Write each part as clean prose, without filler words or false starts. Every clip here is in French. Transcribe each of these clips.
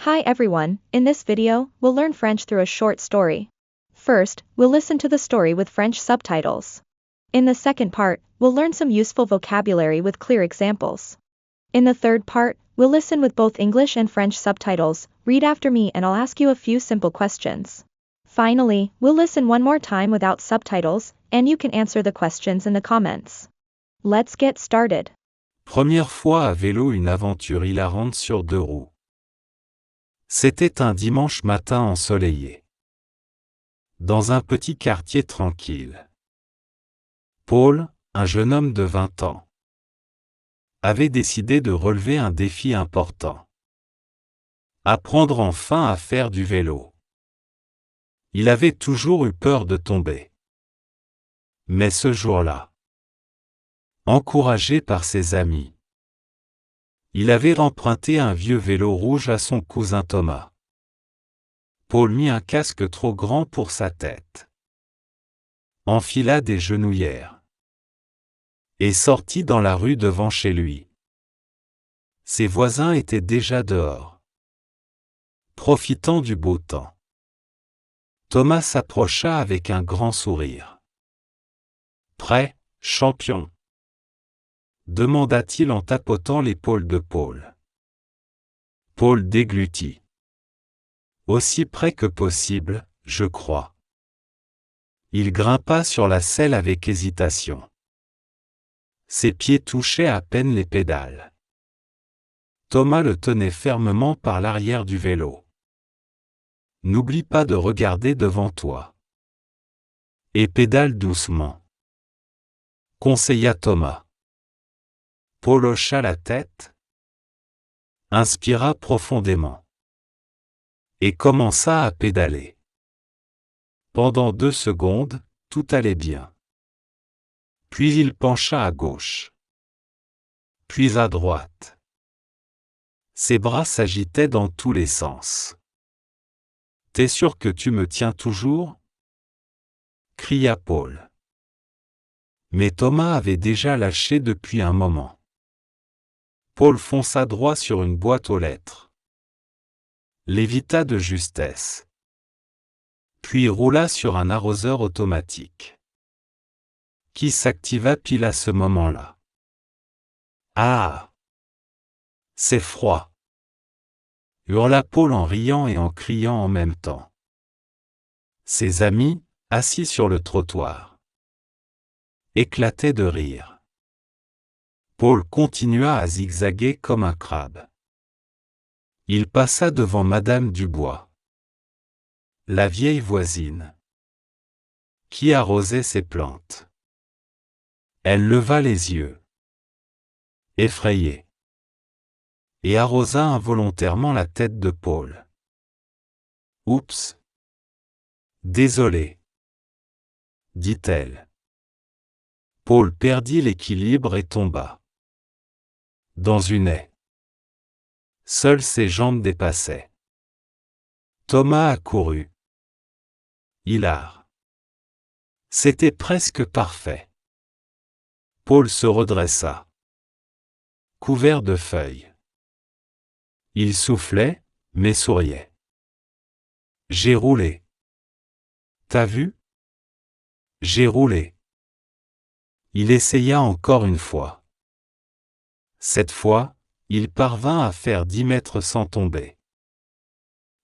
Hi everyone, in this video, we'll learn French through a short story. First, we'll listen to the story with French subtitles. In the second part, we'll learn some useful vocabulary with clear examples. In the third part, we'll listen with both English and French subtitles, read after me and I'll ask you a few simple questions. Finally, we'll listen one more time without subtitles, and you can answer the questions in the comments. Let's get started. Première fois à vélo, une aventure hilarante sur 2 roues. C'était un dimanche matin ensoleillé. Dans un petit quartier tranquille. Paul, un jeune homme de 20 ans, avait décidé de relever un défi important. Apprendre enfin à faire du vélo. Il avait toujours eu peur de tomber. Mais ce jour-là, encouragé par ses amis, il avait emprunté un vieux vélo rouge à son cousin Thomas. Paul mit un casque trop grand pour sa tête, enfila des genouillères et sortit dans la rue devant chez lui. Ses voisins étaient déjà dehors, profitant du beau temps. Thomas s'approcha avec un grand sourire. « Prêt, champion ?» demanda-t-il en tapotant l'épaule de Paul. Paul déglutit. « Aussi près que possible, je crois. » Il grimpa sur la selle avec hésitation. Ses pieds touchaient à peine les pédales. Thomas le tenait fermement par l'arrière du vélo. « N'oublie pas de regarder devant toi. Et pédale doucement. » conseilla Thomas. Paul hocha la tête, inspira profondément et commença à pédaler. Pendant 2 secondes, tout allait bien. Puis il pencha à gauche, puis à droite. Ses bras s'agitaient dans tous les sens. « T'es sûr que tu me tiens toujours ?» cria Paul. Mais Thomas avait déjà lâché depuis un moment. Paul fonça droit sur une boîte aux lettres, l'évita de justesse, puis roula sur un arroseur automatique, qui s'activa pile à ce moment-là. « Ah ! C'est froid !» hurla Paul en riant et en criant en même temps. Ses amis, assis sur le trottoir, éclataient de rire. Paul continua à zigzaguer comme un crabe. Il passa devant Madame Dubois, la vieille voisine, qui arrosait ses plantes. Elle leva les yeux, effrayée, et arrosa involontairement la tête de Paul. « Oups ! Désolé, dit-elle. Paul perdit l'équilibre et tomba dans une haie. Seules ses jambes dépassaient. Thomas accourut. Hilar. C'était presque parfait. Paul se redressa, couvert de feuilles. Il soufflait, mais souriait. « J'ai roulé. T'as vu ? J'ai roulé. » Il essaya encore une fois. Cette fois, il parvint à faire 10 mètres sans tomber.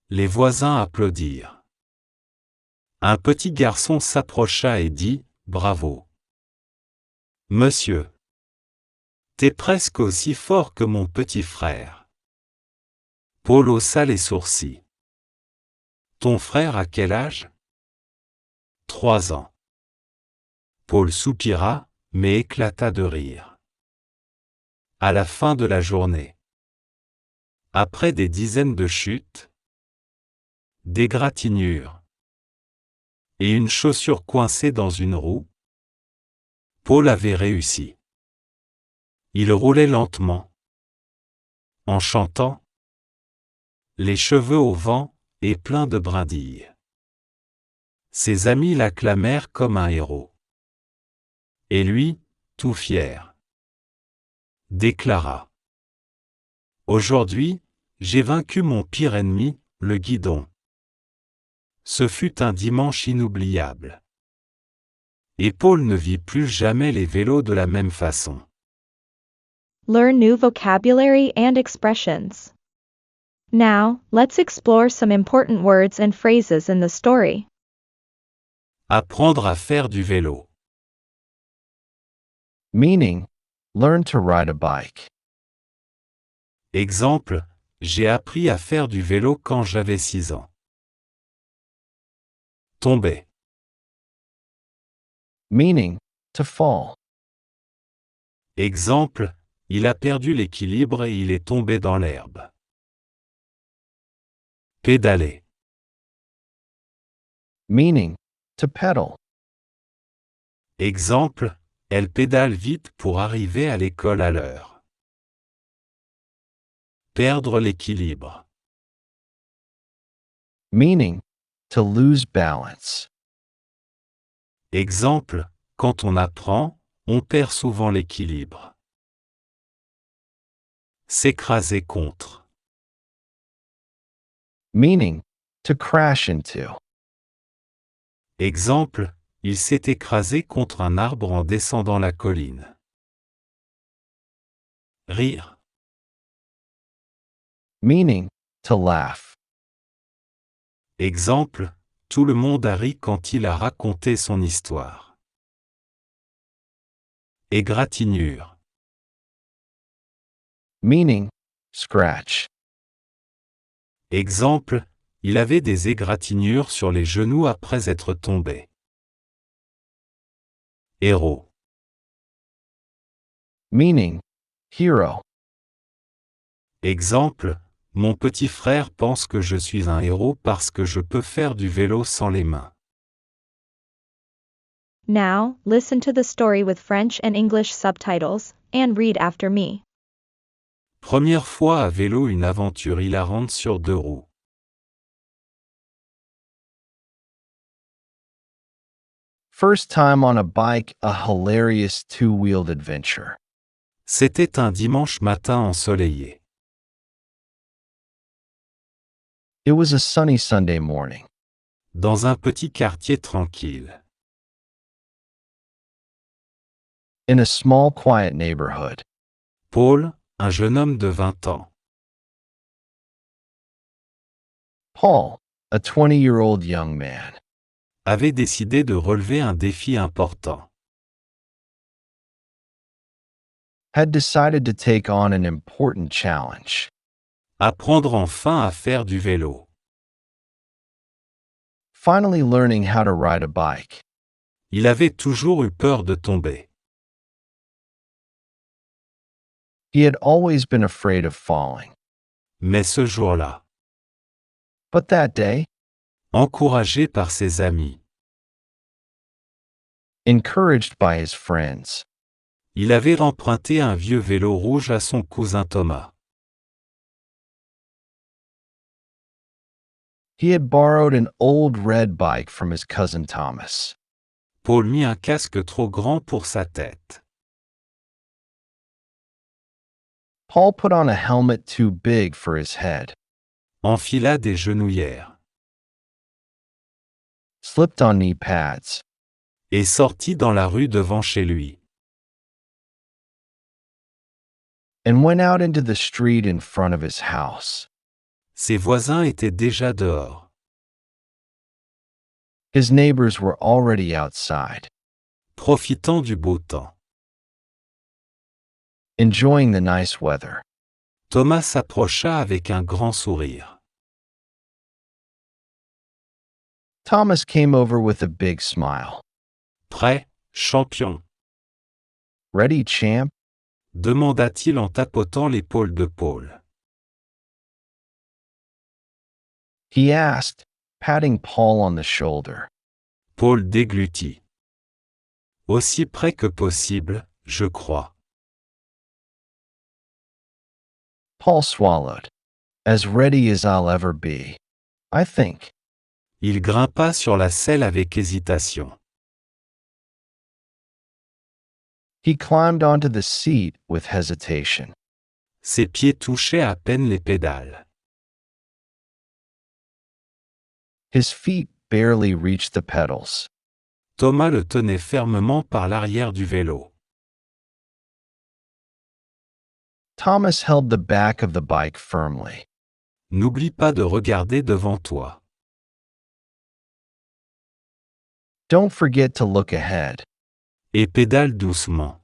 Les voisins applaudirent. Un petit garçon s'approcha et dit « Bravo. Monsieur. T'es presque aussi fort que mon petit frère. » Paul haussa les sourcils. « Ton frère a quel âge ? » 3 ans. Paul soupira, mais éclata de rire. À la fin de la journée, après des dizaines de chutes, d'égratignures et une chaussure coincée dans une roue, Paul avait réussi. Il roulait lentement, en chantant, les cheveux au vent et plein de brindilles. Ses amis l'acclamèrent comme un héros. Et lui, tout fier, déclara : « Aujourd'hui, J'ai vaincu mon pire ennemi, le guidon. Ce fut un dimanche inoubliable. Et Paul ne vit plus jamais les vélos de la même façon. Learn new vocabulary and expressions. Now, let's explore some important words and phrases in the story. Apprendre à faire du vélo. Meaning, learn to ride a bike. Exemple, j'ai appris à faire du vélo quand j'avais 6 ans. Tomber. Meaning, to fall. Exemple, il a perdu l'équilibre et il est tombé dans l'herbe. Pédaler. Meaning, to pedal. Exemple, elle pédale vite pour arriver à l'école à l'heure. Perdre l'équilibre. Meaning, to lose balance. Exemple, quand on apprend, on perd souvent l'équilibre. S'écraser contre. Meaning, to crash into. Exemple, il s'est écrasé contre un arbre en descendant la colline. Rire. Meaning, to laugh. Exemple, tout le monde a ri quand il a raconté son histoire. Égratignure. Meaning, scratch. Exemple, il avait des égratignures sur les genoux après être tombé. Héros. Meaning, hero. Exemple, mon petit frère pense que je suis un héros parce que je peux faire du vélo sans les mains. Now, listen to the story with French and English subtitles, and read after me. Première fois à vélo, une aventure hilarante sur 2 roues. First time on a bike, a hilarious two-wheeled adventure. C'était un dimanche matin ensoleillé. It was a sunny Sunday morning. Dans un petit quartier tranquille. In a small, quiet neighborhood. Paul, un jeune homme de 20 ans. Paul, a 20-year-old young man, Avait décidé de relever un défi important. had decided to take on an important challenge. Apprendre enfin à faire du vélo. Finally learning how to ride a bike. Il avait toujours eu peur de tomber. He had always been afraid of falling. Mais ce jour-là, But that day, encouragé par ses amis, encouraged by his friends, il avait emprunté un vieux vélo rouge à son cousin Thomas. he had borrowed an old red bike from his cousin Thomas. Paul mit un casque trop grand pour sa tête. Paul put on a helmet too big for his head, Enfila des genouillères. slipped on knee pads, Et sortit dans la rue devant chez lui. and went out into the street in front of his house. Ses voisins étaient déjà dehors. His neighbors were already outside, Profitant du beau temps. enjoying the nice weather. Thomas s'approcha avec un grand sourire. Thomas came over with a big smile. Prêt, champion? Ready, champ? Demanda-t-il en tapotant l'épaule de Paul. He asked, patting Paul on the shoulder. Paul déglutit. Aussi près que possible, je crois. Paul swallowed. As ready as I'll ever be. I think. Il grimpa sur la selle avec hésitation. He climbed onto the seat with hesitation. Ses pieds touchaient à peine les pédales. His feet barely reached the pedals. Thomas le tenait fermement par l'arrière du vélo. Thomas held the back of the bike firmly. N'oublie pas de regarder devant toi. Don't forget to look ahead. Et pédale doucement.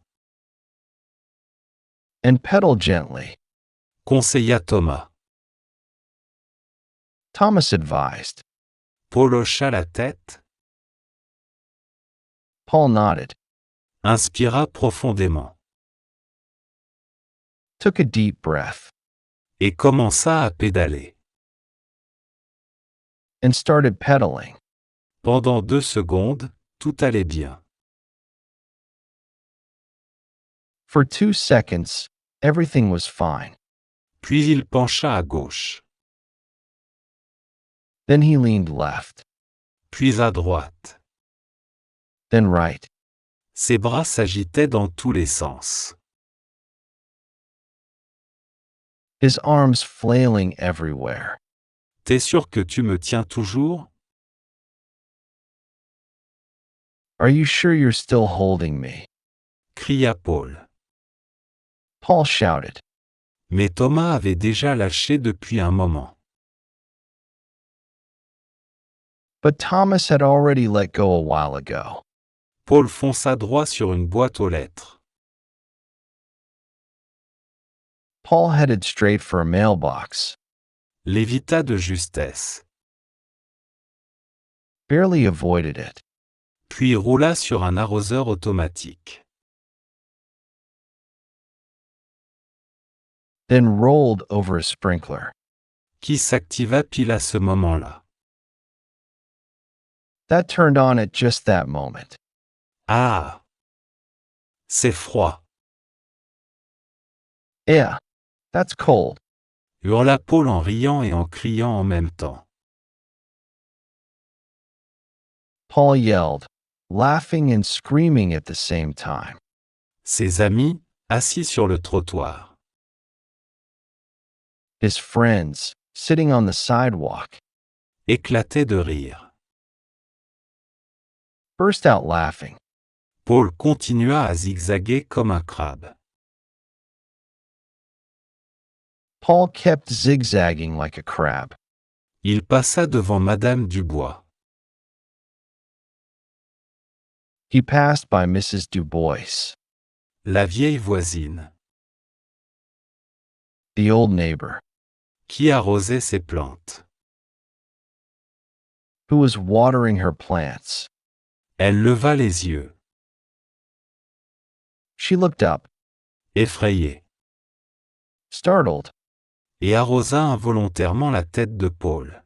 And pedal gently. Conseilla Thomas. Thomas advised. Paul hocha la tête, Paul nodded. inspira profondément, Took a deep breath. et commença à pédaler. And started pedaling. Pendant 2 secondes, tout allait bien. For 2 seconds, everything was fine. Puis il pencha à gauche, Then he leaned left. puis à droite. Then right. Ses bras s'agitaient dans tous les sens. His arms flailing everywhere. T'es sûr que tu me tiens toujours? Are you sure you're still holding me? Cria Paul. Paul shouted. Mais Thomas avait déjà lâché depuis un moment. But Thomas had already let go a while ago. Paul fonça droit sur une boîte aux lettres. Paul headed straight for a mailbox. L'évita de justesse. Barely avoided it. Puis roula sur un arroseur automatique. Then rolled over a sprinkler. Qui s'activa pile à ce moment-là. That turned on at just that moment. Ah! C'est froid, Yeah, that's cold. hurla Paul en riant et en criant en même temps. Paul yelled, laughing and screaming at the same time. Ses amis, assis sur le trottoir. His friends, sitting on the sidewalk, Éclataient de rire. burst out laughing. Paul continua à zigzaguer comme un crabe. Paul kept zigzagging like a crab. Il passa devant Madame Dubois. He passed by Mrs. Dubois, La vieille voisine, the old neighbor, qui arrosait ses plantes. who was watering her plants. Elle leva les yeux, She looked up, effrayée, startled, et arrosa involontairement la tête de Paul.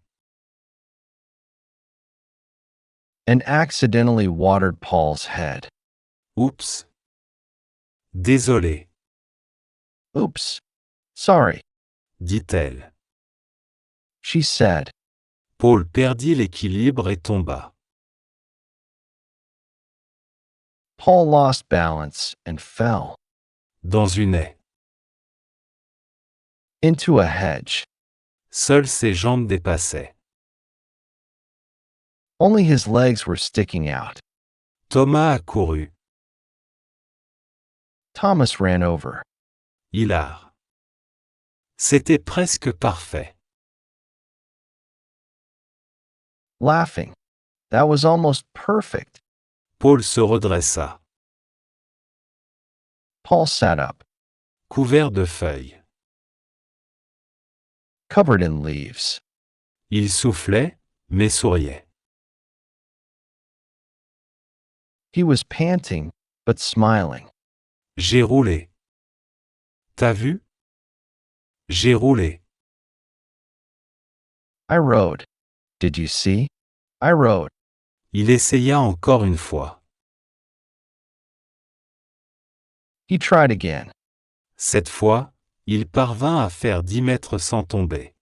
and accidentally watered Paul's head. Oups! Désolé, Oops. Sorry, dit-elle. she said. Paul perdit l'équilibre et tomba. Paul lost balance and fell Dans une haie. into a hedge. Seules ses jambes dépassaient. Only his legs were sticking out. Thomas accourut. Thomas ran over. Hilar. C'était presque parfait. Laughing. That was almost perfect. Paul se redressa, Paul sat up, couvert de feuilles. covered in leaves. Il soufflait, mais souriait. He was panting, but smiling. J'ai roulé. T'as vu? J'ai roulé. I rode. Did you see? I rode. Il essaya encore une fois. He tried again. Cette fois, il parvint à faire 10 mètres sans tomber.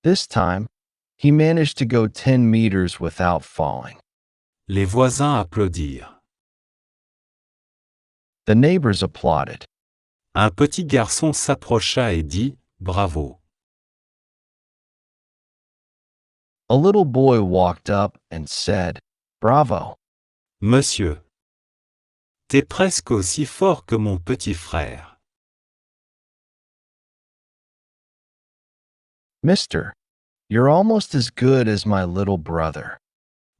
This time, he managed to go 10 meters without falling. Les voisins applaudirent. The neighbors applauded. Un petit garçon s'approcha et dit « Bravo ». A little boy walked up and said, "Bravo." Monsieur. T'es presque aussi fort que mon petit frère. Mister, you're almost as good as my little brother.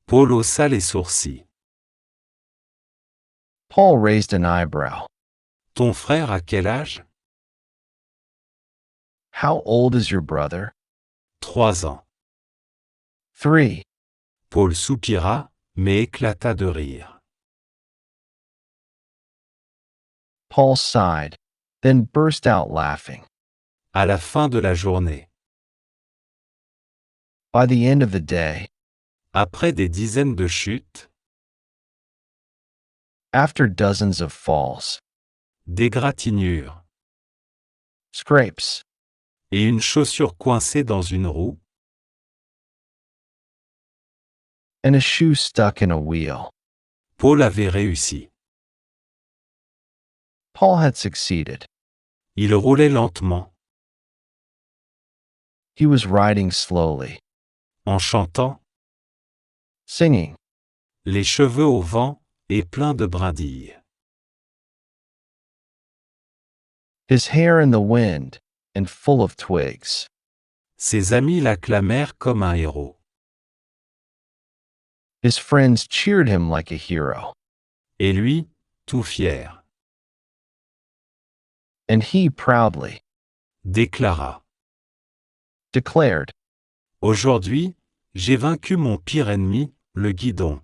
Paul haussa les sourcils. Paul raised an eyebrow. Ton frère a quel âge? How old is your brother? 3 ans. 3. Paul soupira, mais éclata de rire. Paul sighed, then burst out laughing. À la fin de la journée. By the end of the day, Après des dizaines de chutes, after dozens of falls, d'égratignures, scrapes, et une chaussure coincée dans une roue, and a shoe stuck in a wheel, Paul avait réussi. Paul had succeeded. Il roulait lentement, He was riding slowly, en chantant, singing, les cheveux au vent, et plein de brindilles. his hair in the wind, and full of twigs. Ses amis l'acclamèrent comme un héros. His friends cheered him like a hero, Et lui, tout fier, and he proudly déclara. declared, Aujourd'hui, j'ai vaincu mon pire ennemi, le guidon.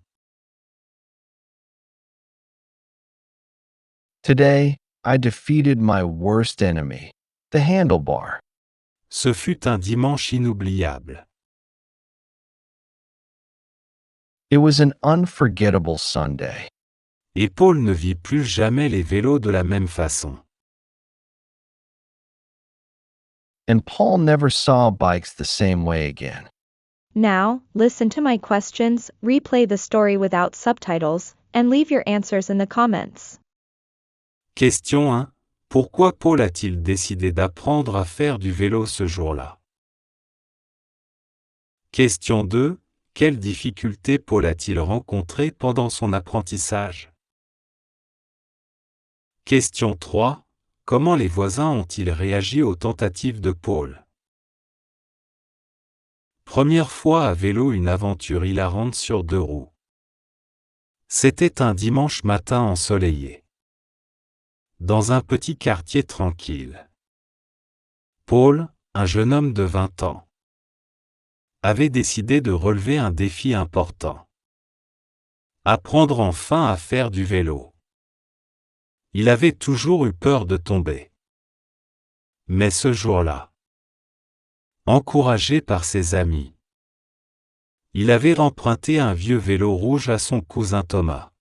"Today, I defeated my worst enemy, the handlebar." Ce fut un dimanche inoubliable. It was an unforgettable Sunday, Et Paul ne vit plus jamais les vélos de la même façon. and Paul never saw bikes the same way again. Now, listen to my questions, replay the story without subtitles, and leave your answers in the comments. Question 1. Pourquoi Paul a-t-il décidé d'apprendre à faire du vélo ce jour-là? Question 2. Quelles difficultés Paul a-t-il rencontrées pendant son apprentissage? Question 3. Comment les voisins ont-ils réagi aux tentatives de Paul? Première fois à vélo, une aventure hilarante sur 2 roues. C'était un dimanche matin ensoleillé. Dans un petit quartier tranquille. Paul, un jeune homme de 20 ans, avait décidé de relever un défi important. Apprendre enfin à faire du vélo. Il avait toujours eu peur de tomber. Mais ce jour-là, encouragé par ses amis, il avait emprunté un vieux vélo rouge à son cousin Thomas.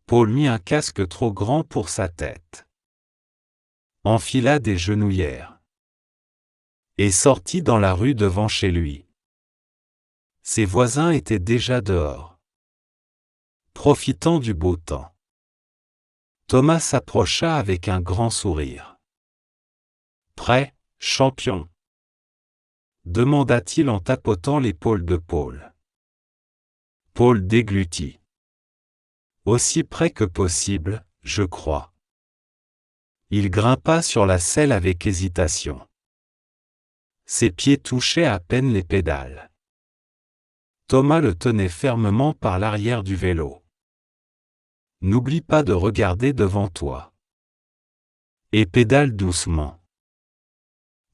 Paul mit un casque trop grand pour sa tête, enfila des genouillères et sortit dans la rue devant chez lui. Ses voisins étaient déjà dehors, profitant du beau temps. Thomas s'approcha avec un grand sourire. « Prêt, champion ?» demanda-t-il en tapotant l'épaule de Paul. Paul déglutit. « Aussi près que possible, je crois. » Il grimpa sur la selle avec hésitation. Ses pieds touchaient à peine les pédales. Thomas le tenait fermement par l'arrière du vélo. « N'oublie pas de regarder devant toi. Et pédale doucement. »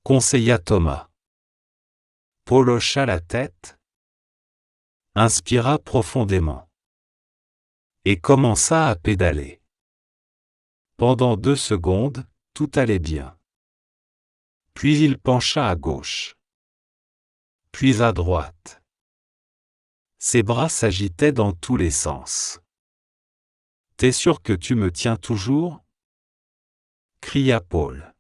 conseilla Thomas. Paul hocha la tête, inspira profondément et commença à pédaler. Pendant 2 secondes, tout allait bien. Puis il pencha à gauche, puis à droite. Ses bras s'agitaient dans tous les sens. « T'es sûr que tu me tiens toujours ?» cria Paul.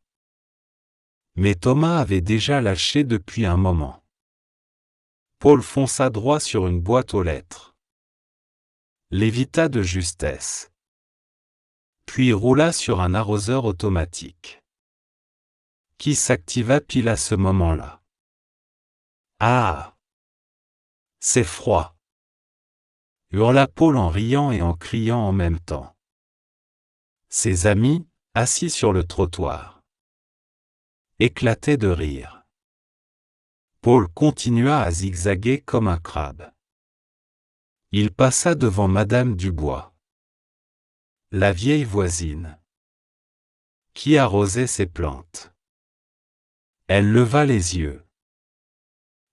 Mais Thomas avait déjà lâché depuis un moment. Paul fonça droit sur une boîte aux lettres. L'évita de justesse. Puis roula sur un arroseur automatique, qui s'activa pile à ce moment-là. Ah! C'est froid. Hurla Paul en riant et en criant en même temps. Ses amis, assis sur le trottoir, éclataient de rire. Paul continua à zigzaguer comme un crabe. Il passa devant Madame Dubois, la vieille voisine, qui arrosait ses plantes. Elle leva les yeux,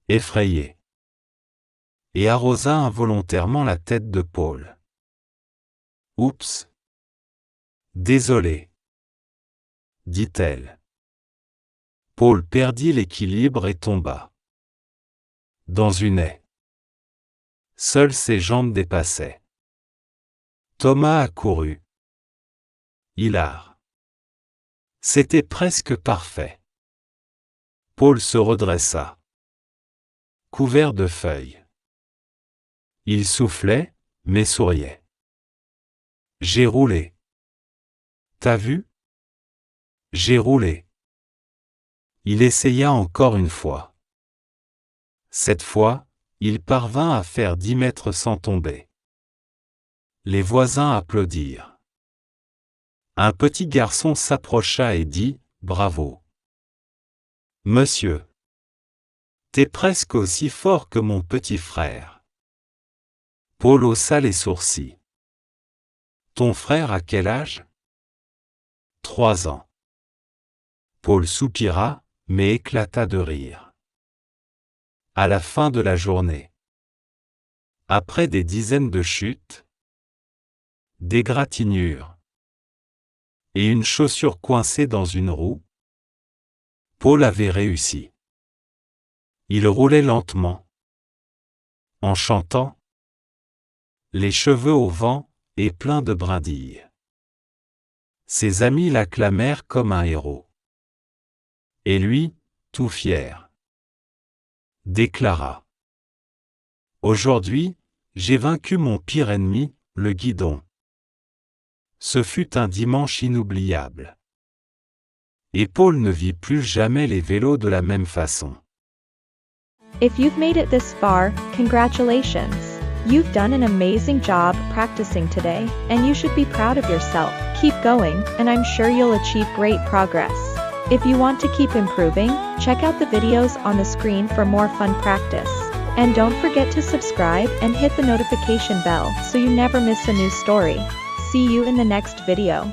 effrayée, et arrosa involontairement la tête de Paul. Oups! Désolé, dit-elle. Paul perdit l'équilibre et tomba dans une haie. Seules ses jambes dépassaient. Thomas accourut. Hilar. C'était presque parfait. Paul se redressa, couvert de feuilles. Il soufflait, mais souriait. J'ai roulé. T'as vu? J'ai roulé. Il essaya encore une fois. Cette fois, il parvint à faire 10 mètres sans tomber. Les voisins applaudirent. Un petit garçon s'approcha et dit « Bravo. Monsieur. T'es presque aussi fort que mon petit frère. » Paul haussa les sourcils. Ton frère a quel âge? 3 ans. Paul soupira, mais éclata de rire. À la fin de la journée, après des dizaines de chutes, d'égratignures et une chaussure coincée dans une roue, Paul avait réussi. Il roulait lentement, en chantant, les cheveux au vent et plein de brindilles. Ses amis l'acclamèrent comme un héros. Et lui, tout fier, déclara: Aujourd'hui, j'ai vaincu mon pire ennemi, le guidon. Ce fut un dimanche inoubliable. Et Paul ne vit plus jamais les vélos de la même façon. If you've made it this far, congratulations. You've done an amazing job practicing today, and you should be proud of yourself. Keep going, and I'm sure you'll achieve great progress. If you want to keep improving, check out the videos on the screen for more fun practice. And don't forget to subscribe and hit the notification bell so you never miss a new story. See you in the next video.